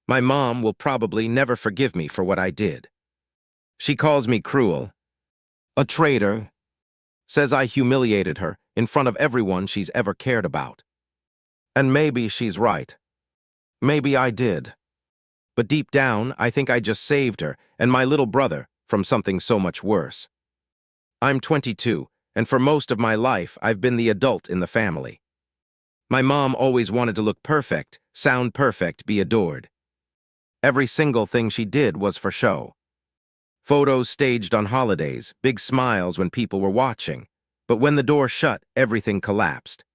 My mom will probably never forgive me for what I did. She calls me cruel, a traitor, says I humiliated her in front of everyone she's ever cared about. And maybe she's right. Maybe I did. But deep down, I think I just saved her and my little brother from something so much worse. I'm 22, and for most of my life, I've been the adult in the family. My mom always wanted to look perfect, sound perfect, be adored. Every single thing she did was for show. Photos staged on holidays, big smiles when people were watching, but when the door shut, everything collapsed.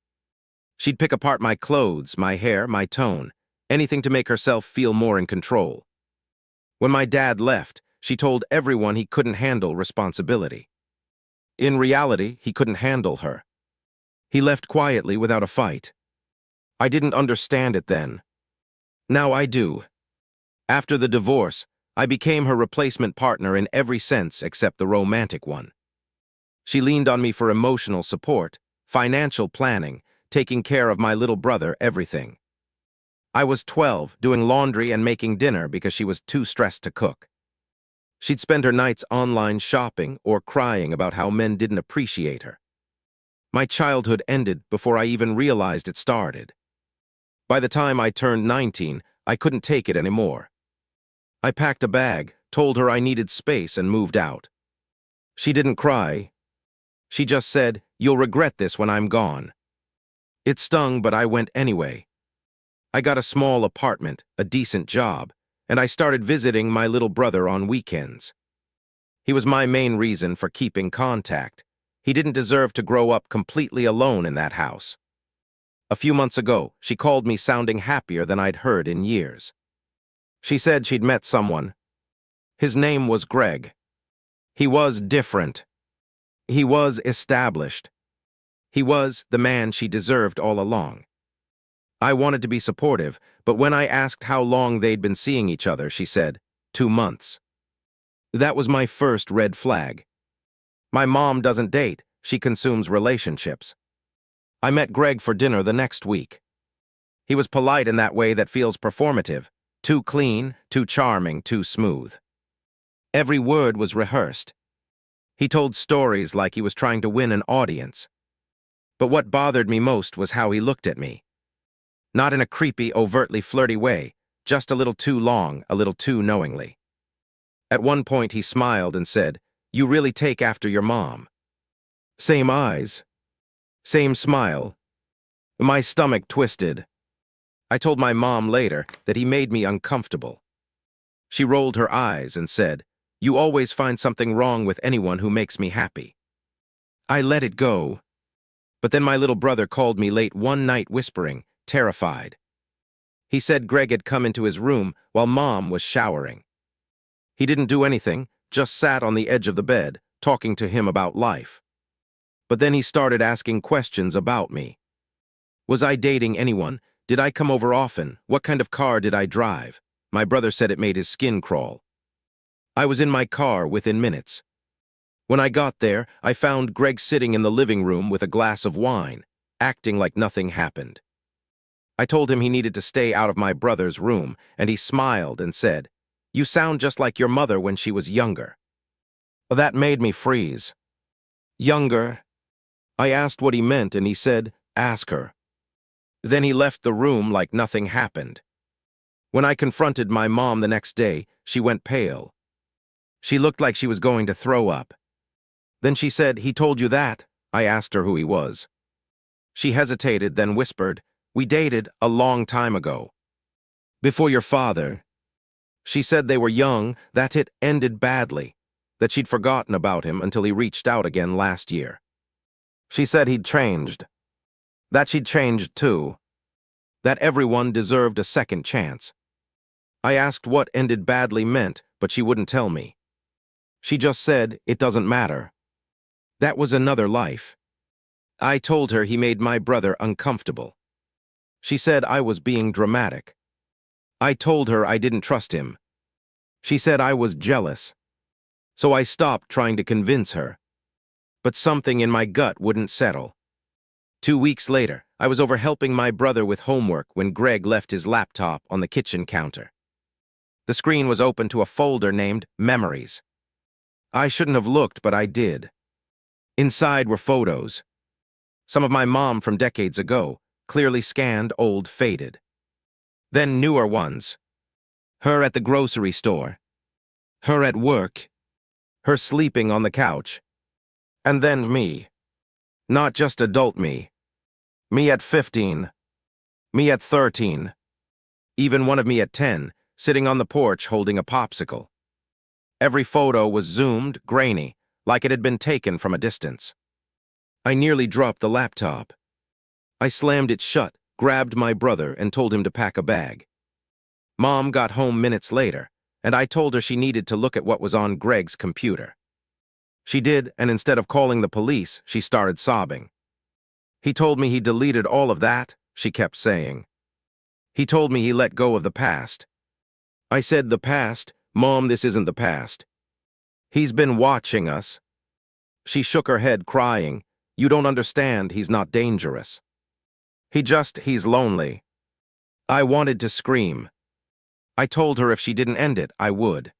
She'd pick apart my clothes, my hair, my tone, anything to make herself feel more in control. When my dad left, she told everyone he couldn't handle responsibility. In reality, he couldn't handle her. He left quietly without a fight. I didn't understand it then. Now I do. After the divorce, I became her replacement partner in every sense except the romantic one. She leaned on me for emotional support, financial planning, taking care of my little brother, everything. I was 12, doing laundry and making dinner because she was too stressed to cook. She'd spend her nights online shopping or crying about how men didn't appreciate her. My childhood ended before I even realized it started. By the time I turned 19, I couldn't take it anymore. I packed a bag, told her I needed space, and moved out. She didn't cry. She just said, "You'll regret this when I'm gone." It stung, but I went anyway. I got a small apartment, a decent job, and I started visiting my little brother on weekends. He was my main reason for keeping contact. He didn't deserve to grow up completely alone in that house. A few months ago, she called me sounding happier than I'd heard in years. She said she'd met someone. His name was Greg. He was different. He was established. He was the man she deserved all along. I wanted to be supportive, but when I asked how long they'd been seeing each other, she said, 2 months. That was my first red flag. My mom doesn't date, she consumes relationships. I met Greg for dinner the next week. He was polite in that way that feels performative, too clean, too charming, too smooth. Every word was rehearsed. He told stories like he was trying to win an audience. But what bothered me most was how he looked at me. Not in a creepy, overtly flirty way, just a little too long, a little too knowingly. At one point he smiled and said, "You really take after your mom." Same eyes. Same smile. My stomach twisted. I told my mom later that he made me uncomfortable. She rolled her eyes and said, "You always find something wrong with anyone who makes me happy." I let it go. But then my little brother called me late one night whispering, terrified. He said Greg had come into his room while Mom was showering. He didn't do anything, just sat on the edge of the bed, talking to him about life. But then he started asking questions about me. Was I dating anyone? Did I come over often? What kind of car did I drive? My brother said it made his skin crawl. I was in my car within minutes. When I got there, I found Greg sitting in the living room with a glass of wine, acting like nothing happened. I told him he needed to stay out of my brother's room, and he smiled and said, "You sound just like your mother when she was younger." That made me freeze. Younger? I asked what he meant, and he said, "Ask her." Then he left the room like nothing happened. When I confronted my mom the next day, she went pale. She looked like she was going to throw up. Then she said, "He told you that?" I asked her who he was. She hesitated, then whispered, "We dated a long time ago. Before your father." She said they were young, that it ended badly, that she'd forgotten about him until he reached out again last year. She said he'd changed, that she'd changed too, that everyone deserved a second chance. I asked what ended badly meant, but she wouldn't tell me. She just said, "It doesn't matter." That was another life. I told her he made my brother uncomfortable. She said I was being dramatic. I told her I didn't trust him. She said I was jealous. So I stopped trying to convince her. But something in my gut wouldn't settle. 2 weeks later, I was over helping my brother with homework when Greg left his laptop on the kitchen counter. The screen was open to a folder named Memories. I shouldn't have looked, but I did. Inside were photos. Some of my mom from decades ago, clearly scanned, old, faded. Then newer ones. Her at the grocery store. Her at work. Her sleeping on the couch. And then me. Not just adult me. Me at 15. Me at 13. Even one of me at 10, sitting on the porch holding a popsicle. Every photo was zoomed, grainy, like it had been taken from a distance. I nearly dropped the laptop. I slammed it shut, grabbed my brother, and told him to pack a bag. Mom got home minutes later, and I told her she needed to look at what was on Greg's computer. She did, and instead of calling the police, she started sobbing. He told me he deleted all of that, she kept saying. He told me he let go of the past. I said, the past? Mom, this isn't the past. He's been watching us. She shook her head, crying. You don't understand, he's not dangerous. He's lonely. I wanted to scream. I told her if she didn't end it, I would.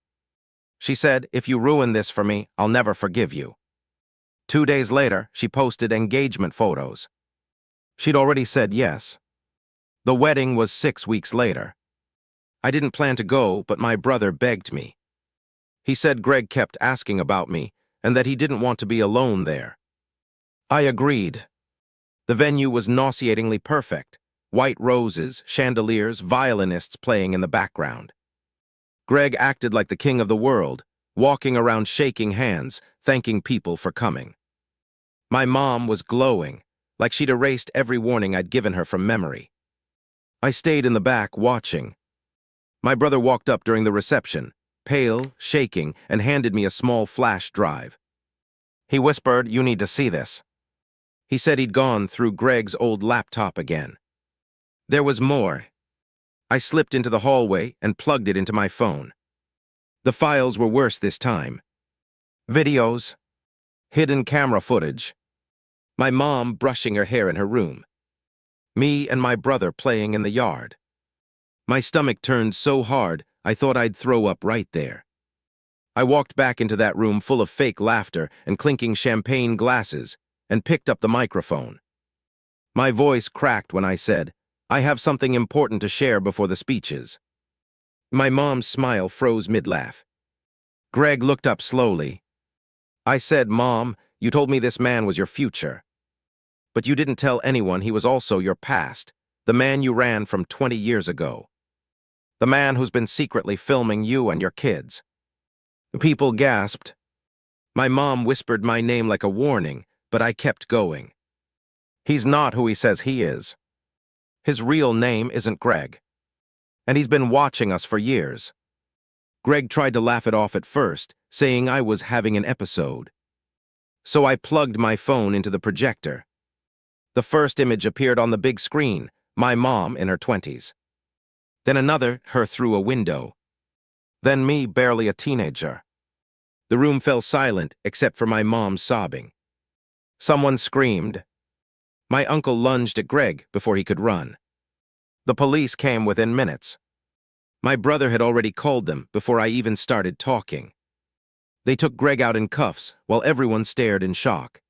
She said, if you ruin this for me, I'll never forgive you. 2 days later, she posted engagement photos. She'd already said yes. The wedding was 6 weeks later. I didn't plan to go, but my brother begged me. He said Greg kept asking about me and that he didn't want to be alone there. I agreed. The venue was nauseatingly perfect. White roses, chandeliers, violinists playing in the background. Greg acted like the king of the world, walking around shaking hands, thanking people for coming. My mom was glowing, like she'd erased every warning I'd given her from memory. I stayed in the back, watching. My brother walked up during the reception, pale, shaking, and handed me a small flash drive. He whispered, you need to see this. He said he'd gone through Greg's old laptop again. There was more. I slipped into the hallway and plugged it into my phone. The files were worse this time. Videos, hidden camera footage, my mom brushing her hair in her room, me and my brother playing in the yard. My stomach turned so hard, I thought I'd throw up right there. I walked back into that room full of fake laughter and clinking champagne glasses and picked up the microphone. My voice cracked when I said, I have something important to share before the speeches. My mom's smile froze mid-laugh. Greg looked up slowly. I said, Mom, you told me this man was your future. But you didn't tell anyone he was also your past, the man you ran from 20 years ago. The man who's been secretly filming you and your kids. People gasped. My mom whispered my name like a warning, but I kept going. He's not who he says he is. His real name isn't Greg. And he's been watching us for years. Greg tried to laugh it off at first, saying I was having an episode. So I plugged my phone into the projector. The first image appeared on the big screen, my mom in her 20s. Then another, her through a window. Then me, barely a teenager. The room fell silent except for my mom sobbing. Someone screamed. My uncle lunged at Greg before he could run. The police came within minutes. My brother had already called them before I even started talking. They took Greg out in cuffs while everyone stared in shock.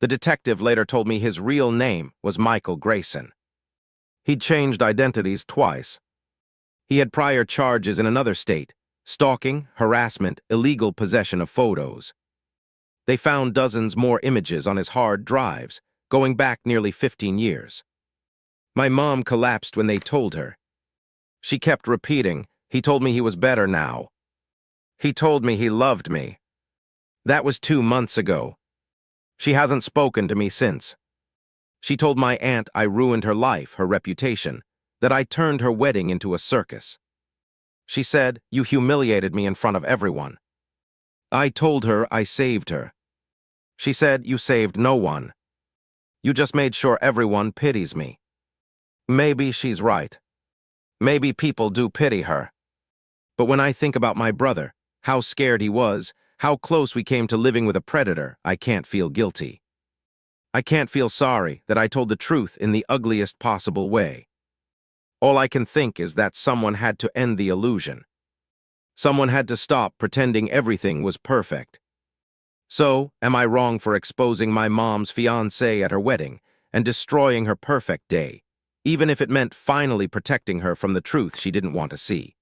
The detective later told me his real name was Michael Grayson. He'd changed identities twice. He had prior charges in another state, stalking, harassment, illegal possession of photos. They found dozens more images on his hard drives, going back nearly 15 years. My mom collapsed when they told her. She kept repeating, he told me he was better now. He told me he loved me. That was 2 months ago. She hasn't spoken to me since. She told my aunt I ruined her life, her reputation, that I turned her wedding into a circus. She said, you humiliated me in front of everyone. I told her I saved her. She said, you saved no one. You just made sure everyone pities me. Maybe she's right. Maybe people do pity her. But when I think about my brother, how scared he was, how close we came to living with a predator, I can't feel guilty. I can't feel sorry that I told the truth in the ugliest possible way. All I can think is that someone had to end the illusion. Someone had to stop pretending everything was perfect. So, am I wrong for exposing my mom's fiancé at her wedding and destroying her perfect day, even if it meant finally protecting her from the truth she didn't want to see?